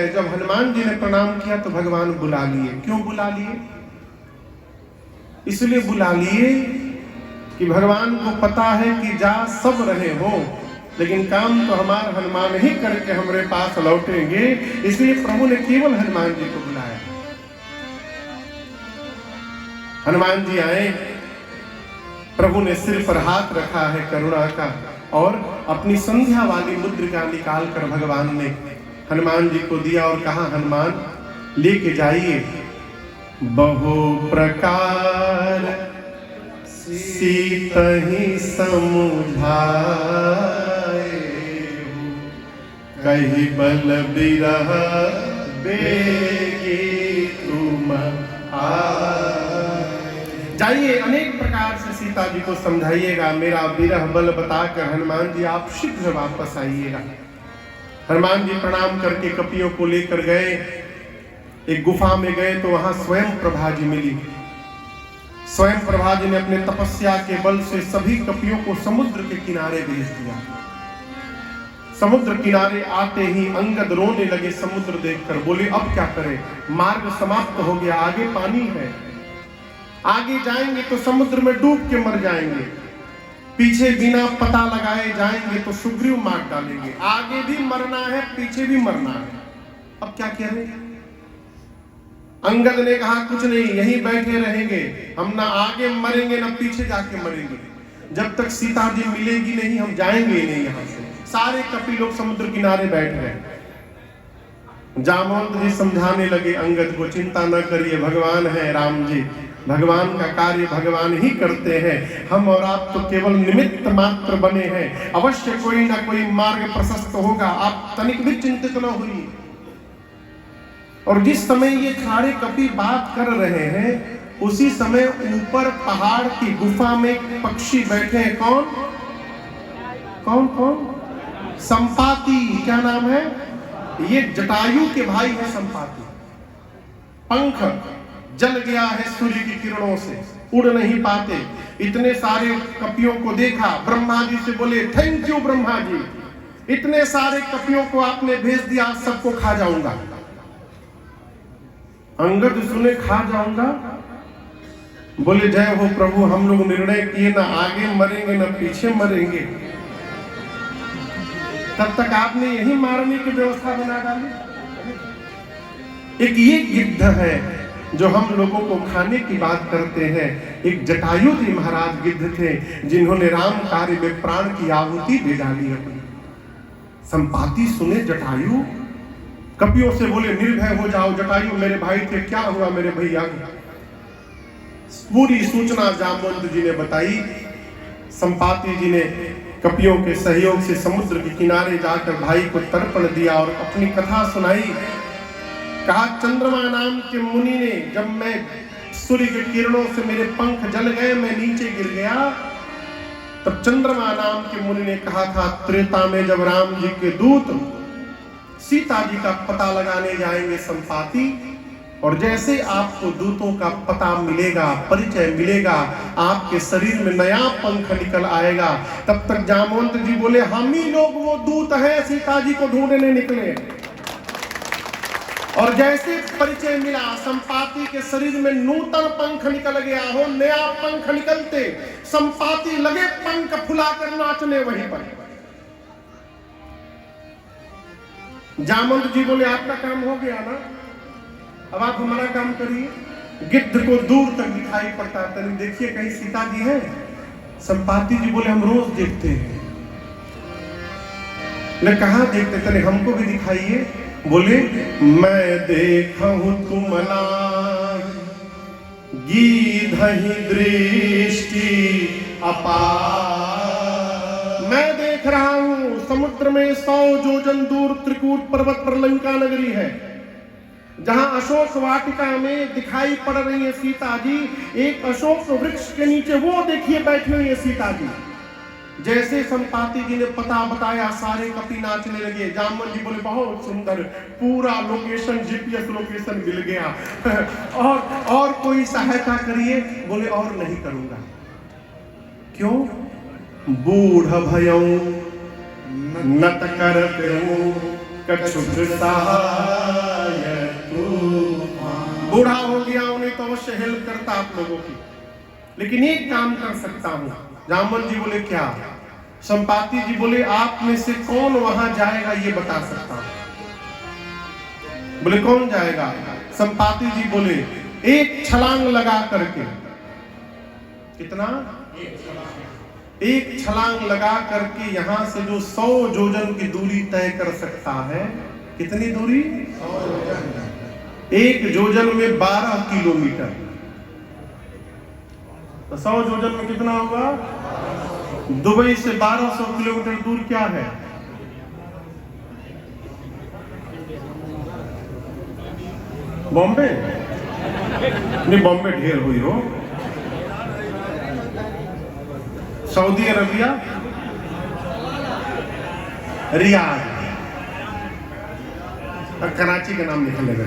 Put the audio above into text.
है, जब हनुमान जी ने प्रणाम किया तो भगवान बुला लिए। क्यों बुला लिए? इसलिए बुला लिए कि भगवान को पता है कि जा सब रहे हो, लेकिन काम तो हमारे हनुमान ही करके हमारे पास लौटेंगे, इसलिए प्रभु ने केवल हनुमान जी को बुलाया। हनुमान जी आए, प्रभु ने सिर पर हाथ रखा है करुणा का, और अपनी संध्या वाली मुद्रिका निकाल कर भगवान ने हनुमान जी को दिया और कहा, हनुमान लेके जाइए। बहु प्रकार सीतहि समुझाए, कहि बल बिरह बेगी तुम आए। जाइए, अनेक प्रकार से सीता जी को समझाइएगा, मेरा विरह बल बताकर हनुमान जी आप शीघ्र वापस आइएगा। हनुमान जी प्रणाम करके कपियों को लेकर गए, एक गुफा में गए तो वहां स्वयं प्रभा जी मिली। स्वयं प्रभा जी ने अपने तपस्या के बल से सभी कपियों को समुद्र के किनारे भेज दिया। समुद्र किनारे आते ही अंगद रोने लगे समुद्र देखकर, बोले अब क्या करें, मार्ग समाप्त हो गया, आगे पानी है, आगे जाएंगे तो समुद्र में डूब के मर जाएंगे, पीछे बिना पता लगाए जाएंगे तो सुग्रीव मार डालेंगे, आगे भी मरना है पीछे भी मरना है, अब क्या करें। अंगद ने कहा कुछ नहीं, यहीं बैठे रहेंगे, हम ना आगे मरेंगे ना पीछे जाके मरेंगे, जब तक सीता जी मिलेगी नहीं हम जाएंगे नहीं यहाँ से। सारे कपि लोग समुद्र किनारे बैठ गए। जामवंत जी समझाने लगे अंगद को, चिंता न करिए, भगवान है राम जी, भगवान का कार्य भगवान ही करते हैं, हम और आप तो केवल निमित्त मात्र बने हैं, अवश्य कोई ना कोई मार्ग प्रशस्त होगा, आप तनिक भी चिंतित न होइए। और जिस समय ये सारे कपि बात कर रहे हैं उसी समय ऊपर पहाड़ की गुफा में पक्षी बैठे हैं। कौन कौन कौन? संपाति। क्या नाम है? ये जटायु के भाई है संपाति। पंख जल गया है सूर्य की किरणों से, उड़ नहीं पाते। इतने सारे कपियों को देखा, ब्रह्मा जी से बोले थैंक यू ब्रह्मा जी, इतने सारे कपियों को आपने भेज दिया, सबको खा जाऊंगा। अंगद सुने खा जाऊंगा, बोले जय हो प्रभु, हम लोग निर्णय किए ना आगे मरेंगे ना पीछे मरेंगे, तब तक आपने यही मारने की व्यवस्था बना डाली। एक ये गिद्ध है जो हम लोगों को खाने की बात करते हैं। एक जटायु जी महाराज गिद्ध थे जिन्होंने राम कार्य में प्राण की आहुति दे डाली अपनी। संपाति सुने जटायु, कपियों से बोले निर्भय हो जाओ। जटायु मेरे भाई थे, क्या हुआ मेरे भैया? पूरी सूचना जामवंत जी ने बताई। संपाति जी ने कपियों के सहयोग से समुद्र के किनारे जाकर भाई को तर्पण दिया और अपनी कथा सुनाई। कहा चंद्रमा नाम के मुनि ने, जब मैं सूर्य के किरणों से मेरे पंख जल गए, मैं नीचे गिर गया, तब चंद्रमा नाम के मुनि ने कहा था त्रेता में जब राम जी के दूत सीता जी का पता लगाने जाएंगे संपाति, और जैसे आपको दूतों का पता मिलेगा, परिचय मिलेगा, आपके शरीर में नया पंख निकल आएगा। तब तक जामवंत जी बोले हम ही लोग वो दूत हैं, सीता जी को ढूंढने निकले। और जैसे परिचय मिला, संपाति के शरीर में नूतन पंख निकल गया हो, नया पंख निकलते संपाति लगे पंख फुलाकर नाचने वहीं पर। जामवंत जी बोले आपका काम हो गया ना, अब आप हमारा काम करिए। गिद्ध को दूर तक दिखाई पड़ता, तनी देखिए कहीं सीता जी है। संपाति जी बोले हम रोज देखते हैं। मैं कहा देखते, तने हमको भी दिखाइए। बोले मैं देखा हूं तुम गीधहि दृष्टि अपार। मैं देख रहा हूं समुद्र में 100 योजन दूर त्रिकूट पर्वत पर लंका नगरी है, जहां अशोक वाटिका में दिखाई पड़ रही है सीता जी। एक अशोक वृक्ष के नीचे वो देखिए बैठी हुई है सीता जी। जैसे संपाति जी ने पता बताया, सारे कपि नाचने लगे। जामवंत जी बोले बहुत सुंदर, पूरा लोकेशन जीपीएस लोकेशन मिल गया। और कोई सहायता करिए। बोले और नहीं करूंगा। क्यों? बूढ़ भयऊ नत करत कछुक सहाय। बूढ़ा हो गया उन्हें तो अवश्य हेल्प करता आप लोगों की, लेकिन एक काम कर सकता हूं। जामवंत जी बोले क्या? संपाति जी बोले आप में से कौन वहां जाएगा ये बता सकता हूं। बोले कौन जाएगा? संपाति जी बोले एक छलांग लगा करके। कितना? एक छलांग लगा करके यहां से जो 100 योजन की दूरी तय कर सकता है। कितनी दूरी? 100 योजन। एक योजन में 12 किलोमीटर, तो 100 योजन में कितना होगा? दुबई से 1200 किलोमीटर दूर क्या है? बॉम्बे? नहीं, बॉम्बे ढेर हुई हो। सऊदी अरबिया, रियाद, कराची का नाम निकलेगा।